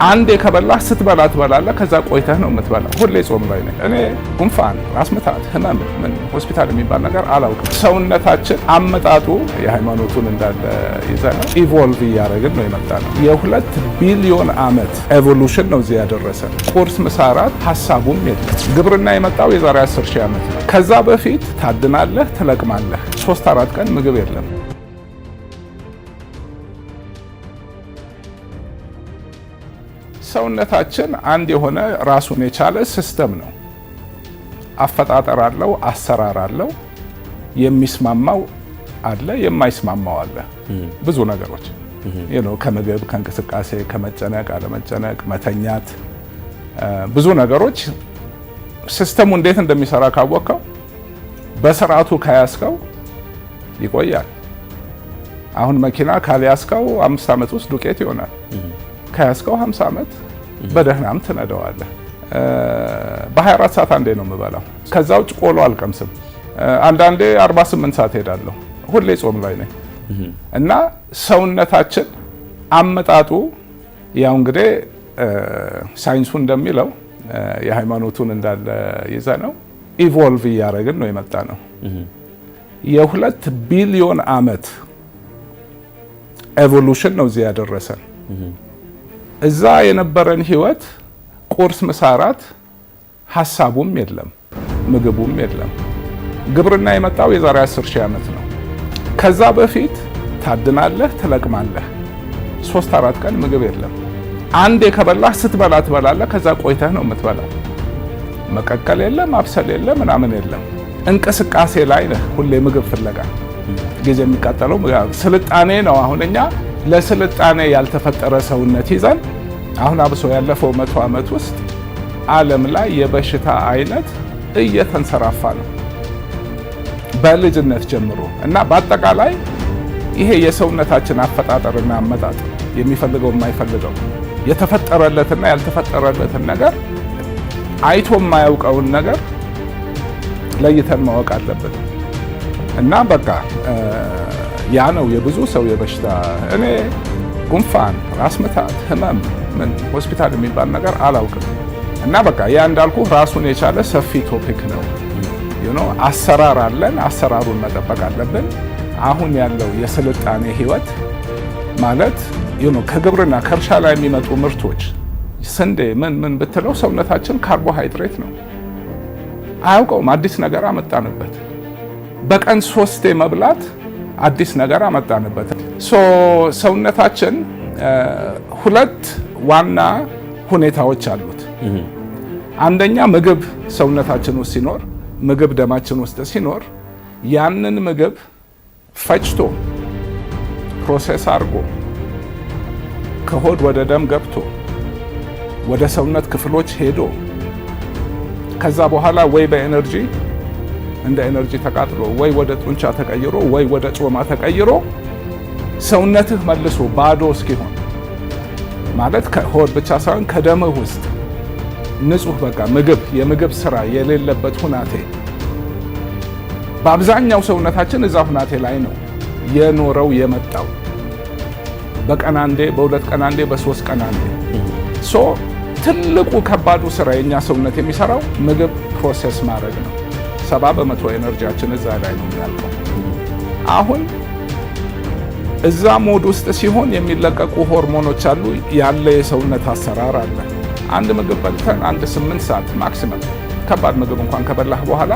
አንዴ ከበላህ ስትበላ ትበላለህ። ከዛ ቆይተህ ነው የምትበላው። ሁሌ ጾም ላይ ነኝ እኔ። ጉንፋን፣ ራስ ምታት፣ ህመም ምን ሆስፒታል የሚባል ነገር አላውቅም። ሰውነታችን አመጣጡ የሃይማኖቱን እንዳለ ይዘን ኢቮልቭ እያደረግን ነው የመጣ ነው። የ2 ቢሊዮን ዓመት ኤቮሉሽን ነው እዚህ ያደረሰን። ቁርስ፣ ምሳ፣ እራት ሀሳቡም የለም። ግብርና የመጣው የዛሬ 10 ሺህ ዓመት ነው። ከዛ በፊት ታድናለህ፣ ትለቅማለህ። 3-4 ቀን ምግብ የለም። ሰውነታችን አንድ የሆነ ራሱን የቻለ ሲስተም ነው። አፈጣጠር አለው፣ አሰራር አለው። የሚስማማው አለ፣ የማይስማማው አለ። ብዙ ነገሮች ከምግብ፣ ከእንቅስቃሴ፣ ከመጨነቅ፣ አለመጨነቅ፣ መተኛት፣ ብዙ ነገሮች ሲስተሙ እንዴት እንደሚሰራ ካወቅከው፣ በስርዓቱ ከያዝከው ይቆያል። አሁን መኪና ካልያዝከው 5 ዓመት ውስጥ ዱቄት ይሆናል። ከያዝከው 50 ዓመት በደህናም ትነደዋለህ። በ24 ሰዓት አንዴ ነው የምበላው። ከዛ ውጭ ቆሎ አልቀምስም። አንዳንዴ 48 ሰዓት ሄዳለሁ። ሁሌ ጾም ላይ ነኝ እና ሰውነታችን አመጣጡ ያው እንግዲህ ሳይንሱ እንደሚለው የሃይማኖቱን እንዳለ ይዘ ነው ኢቮልቭ እያደረግን ነው የመጣ ነው። የ2 ቢሊዮን ዓመት ኤቮሉሽን ነው እዚህ ያደረሰን። እዛ የነበረን ህይወት ቁርስ፣ ምሳ፣ እራት ሀሳቡም የለም፣ ምግቡም የለም። ግብርና የመጣው የዛሬ 10 ሺህ ዓመት ነው። ከዛ በፊት ታድናለህ፣ ትለቅማለህ። 3-4 ቀን ምግብ የለም። አንዴ ከበላህ ስትበላ ትበላለህ። ከዛ ቆይተህ ነው የምትበላው። መቀቀል የለም፣ ማብሰል የለም፣ ምናምን የለም። እንቅስቃሴ ላይ ነህ ሁሌ ምግብ ፍለጋ። ጊዜ የሚቃጠለው ስልጣኔ ነው። አሁን እኛ ለስልጣኔ ያልተፈጠረ ሰውነት ይዘን አሁን አብሶ ያለፈው 100 ዓመት ውስጥ ዓለም ላይ የበሽታ አይነት እየተንሰራፋ ነው በልጅነት ጀምሮ እና በአጠቃላይ ይሄ የሰውነታችን አፈጣጠርና አመጣጥ የሚፈልገው የማይፈልገው የተፈጠረለትና ያልተፈጠረለትን ነገር አይቶ የማያውቀውን ነገር ለይተን ማወቅ አለብን እና በቃ ያ ነው የብዙ ሰው የበሽታ። እኔ ጉንፋን፣ ራስ ምታት፣ ህመም ምን ሆስፒታል የሚባል ነገር አላውቅም እና በቃ ያ እንዳልኩ ራሱን የቻለ ሰፊ ቶፒክ ነው። አሰራር አለን። አሰራሩን መጠበቅ አለብን። አሁን ያለው የስልጣኔ ህይወት ማለት ከግብርና ከእርሻ ላይ የሚመጡ ምርቶች ስንዴ ምን ብትለው ሰውነታችን ካርቦሃይድሬት ነው አያውቀውም። አዲስ ነገር አመጣንበት። በቀን 3 መብላት አዲስ ነገር አመጣንበት። ሰውነታችን 2 ዋና ሁኔታዎች አሉት። አንደኛ ምግብ ሰውነታችን ውስጥ ሲኖር፣ ምግብ ደማችን ውስጥ ሲኖር ያንን ምግብ ፈጭቶ ፕሮሰስ አድርጎ ከሆድ ወደ ደም ገብቶ ወደ ሰውነት ክፍሎች ሄዶ ከዛ በኋላ ወይ በኤነርጂ እንደ ኤነርጂ ተቃጥሎ ወይ ወደ ጡንቻ ተቀይሮ ወይ ወደ ጮማ ተቀይሮ ሰውነትህ መልሶ ባዶ እስኪሆን ማለት ከሆድ ብቻ ሳይሆን ከደምህ ውስጥ ንጹህ በቃ የምግብ ስራ የሌለበት ሁናቴ። በአብዛኛው ሰውነታችን እዛ ሁናቴ ላይ ነው የኖረው የመጣው። በቀን አንዴ፣ በ2 ቀን አንዴ፣ በ3 ቀን አንዴ። ትልቁ ከባዱ ስራ የኛ ሰውነት የሚሰራው ምግብ ፕሮሰስ ማድረግ ነው። 70% ኤነርጂያችን እዛ ላይ ነው የሚያልቀው። አሁን እዛ ሞድ ውስጥ ሲሆን የሚለቀቁ ሆርሞኖች አሉ። ያለ የሰውነት አሰራር አለ። አንድ ምግብ በልተን 8 ሰዓት ማክሲመም ከባድ ምግብ እንኳን ከበላህ በኋላ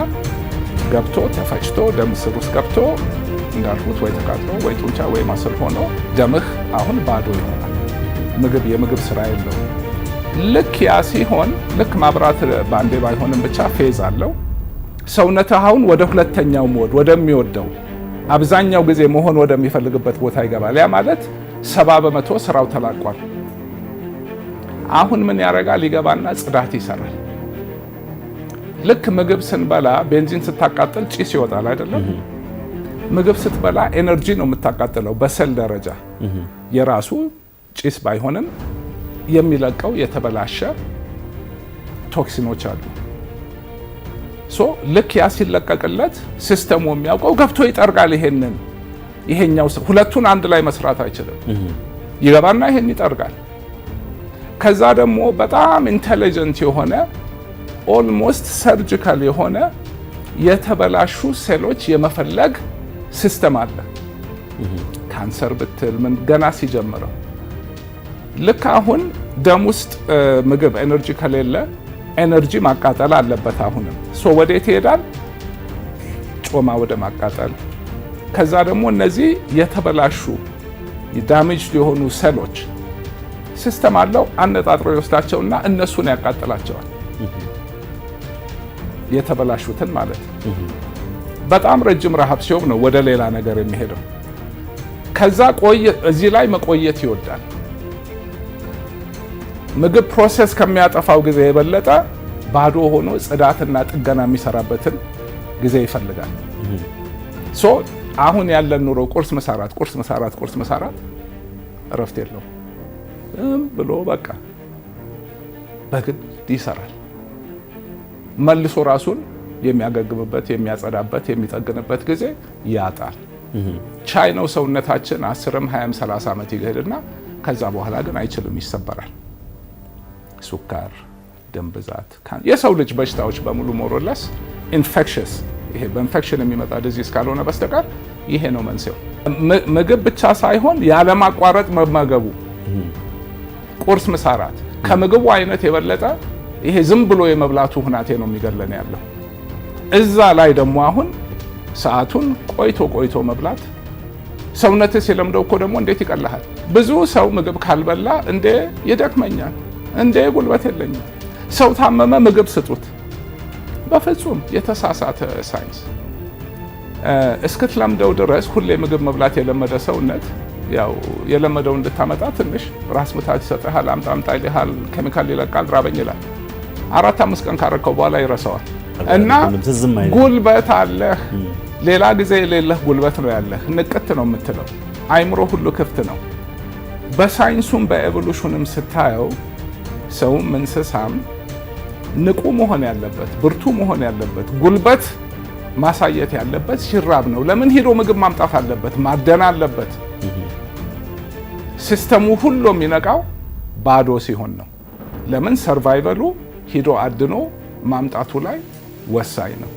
ገብቶ ተፈጭቶ ደም ስር ውስጥ ገብቶ እንዳልኩት ወይ ተቃጥሎ ወይ ጡንቻ ወይ ማስል ሆኖ ደምህ አሁን ባዶ ይሆናል። የምግብ ስራ የለውም። ልክ ያ ሲሆን ልክ ማብራት ባንዴ ባይሆንም ብቻ ፌዝ አለው። ሰውነትህ አሁን ወደ 2ኛው ሞድ ወደሚወደው አብዛኛው ጊዜ መሆን ወደሚፈልግበት ቦታ ይገባል። ያ ማለት 70% ስራው ተላቋል። አሁን ምን ያደርጋል? ይገባና ጽዳት ይሰራል። ልክ ምግብ ስንበላ ቤንዚን ስታቃጥል ጭስ ይወጣል አይደለም? ምግብ ስትበላ ኤነርጂ ነው የምታቃጥለው በሰል ደረጃ። የራሱ ጭስ ባይሆንም የሚለቀው የተበላሸ ቶክሲኖች አሉ። ልክ ያ ሲለቀቅለት ሲስተሙ የሚያውቀው ገብቶ ይጠርጋል። ይሄኛው ሁለቱን አንድ ላይ መስራት አይችልም። ይገባና ይሄን ይጠርጋል። ከዛ ደግሞ በጣም ኢንተለጀንት የሆነ ኦልሞስት ሰርጂካል የሆነ የተበላሹ ሴሎች የመፈለግ ሲስተም አለ። ካንሰር ብትል ምን ገና ሲጀምረው ልክ አሁን ደም ውስጥ ምግብ ኤነርጂ ከሌለ ኤነርጂ ማቃጠል አለበት። አሁንም ወዴት ይሄዳል? ጮማ ወደ ማቃጠል። ከዛ ደግሞ እነዚህ የተበላሹ ዳሜጅ የሆኑ ሴሎች ሲስተም አለው አነጣጥሮ ይወስዳቸውና እነሱን ያቃጥላቸዋል። የተበላሹትን ማለት በጣም ረጅም ረሃብ ሲሆን ነው ወደ ሌላ ነገር የሚሄደው። ከዛ እዚህ ላይ መቆየት ይወዳል። ምግብ ፕሮሰስ ከሚያጠፋው ጊዜ የበለጠ ባዶ ሆኖ ጽዳትና ጥገና የሚሰራበትን ጊዜ ይፈልጋል። አሁን ያለን ኑሮ ቁርስ መሳራት እረፍት የለውም ብሎ በቃ በግድ ይሰራል። መልሶ ራሱን የሚያገግምበት፣ የሚያጸዳበት፣ የሚጠግንበት ጊዜ ያጣል። ቻይ ነው ሰውነታችን 10ም 20ም 30 ዓመት ይሄድና ከዛ በኋላ ግን አይችልም፣ ይሰበራል። ሱካር፣ ደም ብዛት፣ የሰው ልጅ በሽታዎች በሙሉ ሞሮለስ ኢንፌክሽስ፣ ይሄ በኢንፌክሽን የሚመጣ ዲዚዝ ካልሆነ በስተቀር ይሄ ነው መንስኤው። ምግብ ብቻ ሳይሆን ያለማቋረጥ መመገቡ፣ ቁርስ መሳራት ከምግቡ አይነት የበለጠ ይሄ ዝም ብሎ የመብላቱ ሁናቴ ነው የሚገለን ያለው። እዛ ላይ ደግሞ አሁን ሰዓቱን ቆይቶ መብላት ሰውነትህ ሲለምደው እኮ ደግሞ እንዴት ይቀልሃል። ብዙ ሰው ምግብ ካልበላ እንዴ ይደክመኛል፣ እንዴ ጉልበት የለኝም። ሰው ታመመ ምግብ ስጡት። በፍጹም የተሳሳተ ሳይንስ። እስክትለምደው ድረስ ሁሌ ምግብ መብላት የለመደ ሰውነት ያው የለመደው እንድታመጣ ትንሽ ራስ ምታት ይሰጥሃል፣ አምጣ ይልሃል፣ ኬሚካል ይለቃል፣ ራበኝ ይላል። 4-5 ቀን ካረከው በኋላ ይረሳዋል። እና ጉልበት አለህ፣ ሌላ ጊዜ የሌለህ ጉልበት ነው ያለህ። ንቅት ነው የምትለው፣ አይምሮ ሁሉ ክፍት ነው። በሳይንሱም በኤቮሉሽንም ስታየው ሰውም እንስሳም ንቁ መሆን ያለበት፣ ብርቱ መሆን ያለበት፣ ጉልበት ማሳየት ያለበት ሲራብ ነው። ለምን ሄዶ ምግብ ማምጣት አለበት፣ ማደን አለበት። ሲስተሙ ሁሉ የሚነቃው ባዶ ሲሆን ነው። ለምን ሰርቫይቨሉ ሂዶ አድኖ ማምጣቱ ላይ ወሳኝ ነው።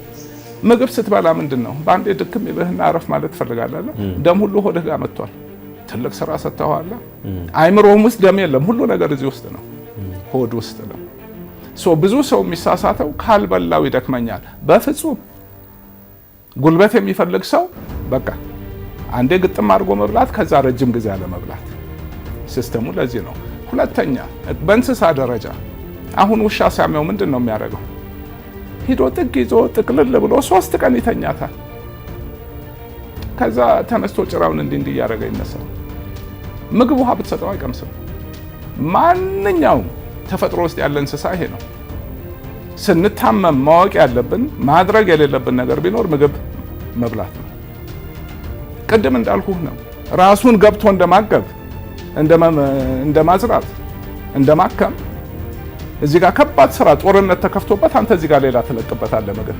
ምግብ ስትበላ ምንድን ነው በአንዴ ድክም ይልህና አረፍ ማለት ትፈልጋለህ። ደም ሁሉ ሆድህ ጋር መጥቷል። ትልቅ ስራ ሰጥተዋል። አይምሮህም ውስጥ ደም የለም፣ ሁሉ ነገር እዚህ ውስጥ ነው፣ ሆድ ውስጥ ነው። ብዙ ሰው የሚሳሳተው ካልበላው ይደክመኛል። በፍጹም ጉልበት የሚፈልግ ሰው በቃ አንዴ ግጥም አድርጎ መብላት፣ ከዛ ረጅም ጊዜ አለ መብላት። ሲስተሙ ለዚህ ነው። ሁለተኛ በእንስሳ ደረጃ አሁን ውሻ ሲያመው ምንድን ነው የሚያደርገው? ሂዶ ጥግ ይዞ ጥቅልል ብሎ 3 ቀን ይተኛታል። ከዛ ተነስቶ ጭራውን እንዲህ እያደረገ ይነሳል። ምግብ ውሃ ብትሰጠው አይቀምስም። ማንኛውም ተፈጥሮ ውስጥ ያለ እንስሳ ይሄ ነው። ስንታመም ማወቅ ያለብን ማድረግ የሌለብን ነገር ቢኖር ምግብ መብላት ነው። ቅድም እንዳልኩህ ነው። ራሱን ገብቶ እንደማገብ፣ እንደማዝራት፣ እንደማከም እዚህ ጋር ከባድ ስራ ጦርነት ተከፍቶበት አንተ እዚህ ጋር ሌላ ትለቅበታለህ ምግብ።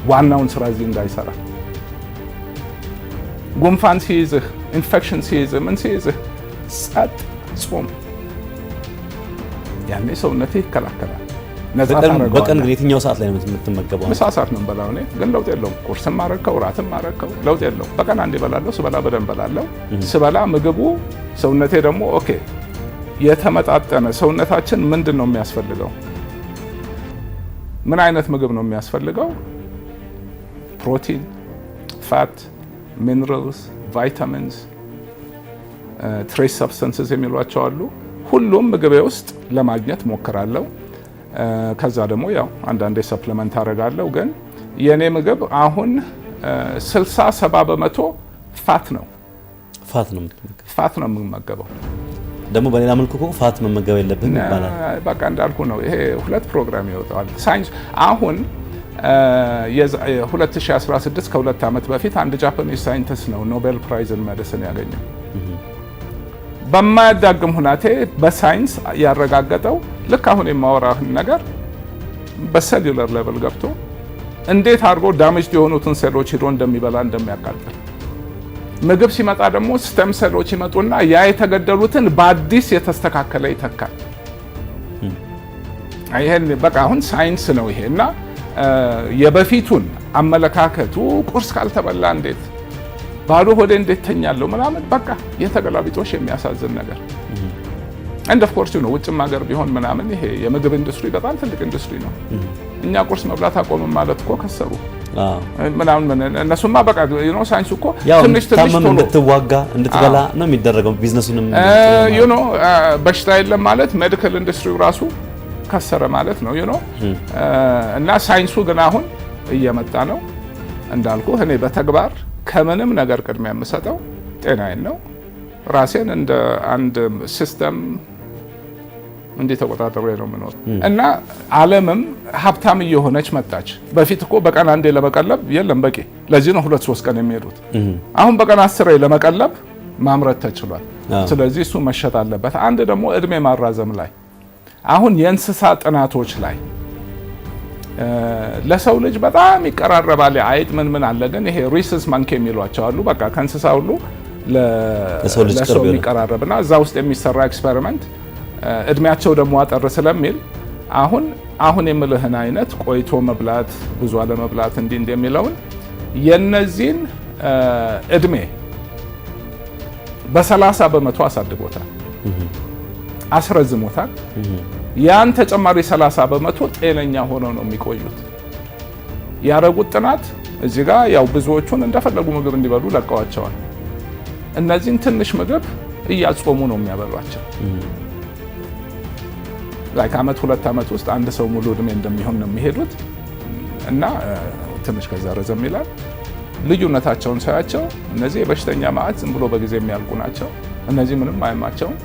ዋናውን ስራ እዚህ እንዳይሰራ ጉንፋን ሲይዝህ፣ ኢንፌክሽን ሲይዝህ፣ ምን ሲይዝህ ጸጥ ጾም፣ ያኔ ሰውነትህ ይከላከላል። በቀን ግን የትኛው ሰዓት ላይ ነው የምትመገበው? ምሳ ሰዓት ነው የምበላው እኔ፣ ግን ለውጥ የለውም። ቁርስም ማረከው ራትም ማረከው ለውጥ የለውም። በቀን አንዴ እበላለሁ። ስበላ በደንብ እበላለሁ። ስበላ ምግቡ ሰውነቴ ደግሞ ኦኬ የተመጣጠነ ሰውነታችን ምንድን ነው የሚያስፈልገው? ምን አይነት ምግብ ነው የሚያስፈልገው? ፕሮቲን፣ ፋት፣ ሚነራልስ፣ ቫይታሚንስ፣ ትሬስ ሰብስታንስስ የሚሏቸው አሉ። ሁሉም ምግቤ ውስጥ ለማግኘት ሞክራለሁ። ከዛ ደግሞ ያው አንዳንዴ ሰፕሊመንት አደርጋለሁ። ግን የኔ ምግብ አሁን 60-70 በመቶ ፋት ነው የምመገበው። ደግሞ በሌላ መልኩ እኮ ፋት መመገብ የለብንም ይባላል። በቃ እንዳልኩ ነው። ይሄ 2 ፕሮግራም ይወጣል ሳይንስ። አሁን 2016 ከ2 ዓመት በፊት አንድ ጃፓኒዝ ሳይንቲስት ነው ኖቤል ፕራይዝ ኢን ሜዲሲን ያገኘው። በማያዳግም ሁናቴ በሳይንስ ያረጋገጠው ልክ አሁን የማወራህን ነገር በሴሉላር ሌቨል ገብቶ እንዴት አድርጎ ዳሜጅ የሆኑትን ሴሎች ሄዶ እንደሚበላ እንደሚያቃጥል። ምግብ ሲመጣ ደግሞ ስቴም ሴሎች ይመጡና ያ የተገደሉትን በአዲስ የተስተካከለ ይተካል። ይሄን በቃ አሁን ሳይንስ ነው ይሄና የበፊቱን አመለካከቱ ቁርስ ካልተበላ እንዴት ባዶ ሆዴ እንዴት ተኛለሁ ምናምን በቃ የተገላቢጦሽ የሚያሳዝን ነገር and of course ነው ውጭም ሀገር ቢሆን ምናምን ይሄ የምግብ ኢንዱስትሪ በጣም ትልቅ ኢንዱስትሪ ነው። እኛ ቁርስ መብላት አቆምን ማለት እኮ ከሰሩ ምናምን እነሱማ በቃ ሳይንሱ እኮ ትንሽ ቶሎ እንድትዋጋ እንድትበላ ነው የሚደረገው። ቢዝነሱንም በሽታ የለም ማለት ሜዲካል ኢንዱስትሪው ራሱ ከሰረ ማለት ነው እና ሳይንሱ ግን አሁን እየመጣ ነው እንዳልኩ። እኔ በተግባር ከምንም ነገር ቅድሚያ የምሰጠው ጤናዬን ነው። ራሴን እንደ አንድ ሲስተም እንዴት ተቆጣጣሪ ነው ምኖር እና ዓለምም ሀብታም እየሆነች መጣች። በፊት እኮ በቀን አንዴ ለመቀለብ የለም በቂ። ለዚህ ነው 2-3 ቀን የሚሄዱት። አሁን በቀን 10 ለመቀለብ ማምረት ተችሏል። ስለዚህ እሱ መሸጥ አለበት። አንድ ደግሞ እድሜ ማራዘም ላይ አሁን የእንስሳ ጥናቶች ላይ ለሰው ልጅ በጣም ይቀራረባል። አይጥ ምን አለ ግን ይሄ ሪስስ ማንኪ የሚሏቸው አሉ። በቃ ከእንስሳ ሁሉ ለሰው የሚቀራረብና እዛ ውስጥ የሚሰራ ኤክስፐሪመንት እድሜያቸው ደግሞ አጠር ስለሚል አሁን የምልህን አይነት ቆይቶ መብላት ብዙ አለመብላት እንዲህ የሚለውን የነዚህን እድሜ በ30 በመቶ አሳድጎታል፣ አስረዝሞታል። ያን ተጨማሪ 30 በመቶ ጤነኛ ሆነው ነው የሚቆዩት። ያረጉት ጥናት እዚህ ጋር ያው ብዙዎቹን እንደፈለጉ ምግብ እንዲበሉ ለቀዋቸዋል። እነዚህን ትንሽ ምግብ እያጾሙ ነው የሚያበሏቸው። ላይክ አመት 2 አመት ውስጥ አንድ ሰው ሙሉ እድሜ እንደሚሆን ነው የሚሄዱት እና ትንሽ ከዛ ረዘም ይላል። ልዩነታቸውን ሳያቸው እነዚህ የበሽተኛ ማዕት ዝም ብሎ በጊዜ የሚያልቁ ናቸው። እነዚህ ምንም አይማቸውም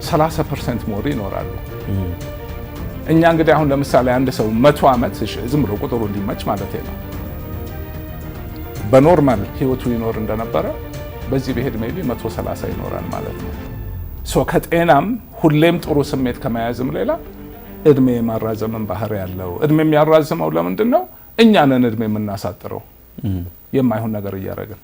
30% ሞር ይኖራሉ። እኛ እንግዲህ አሁን ለምሳሌ አንድ ሰው 100 አመት ዝም ብሎ ቁጥሩ እንዲመች ማለት ነው በኖርማል ህይወቱ ይኖር እንደነበረ በዚህ በሄድ ሜቢ 130 ይኖራል ማለት ነው። ከጤናም ሁሌም ጥሩ ስሜት ከመያዝም ሌላ እድሜ ማራዘምን ባህሪ ያለው። እድሜ የሚያራዝመው ለምንድን ነው? እኛ ነን እድሜ የምናሳጥረው የማይሆን ነገር እያደረግን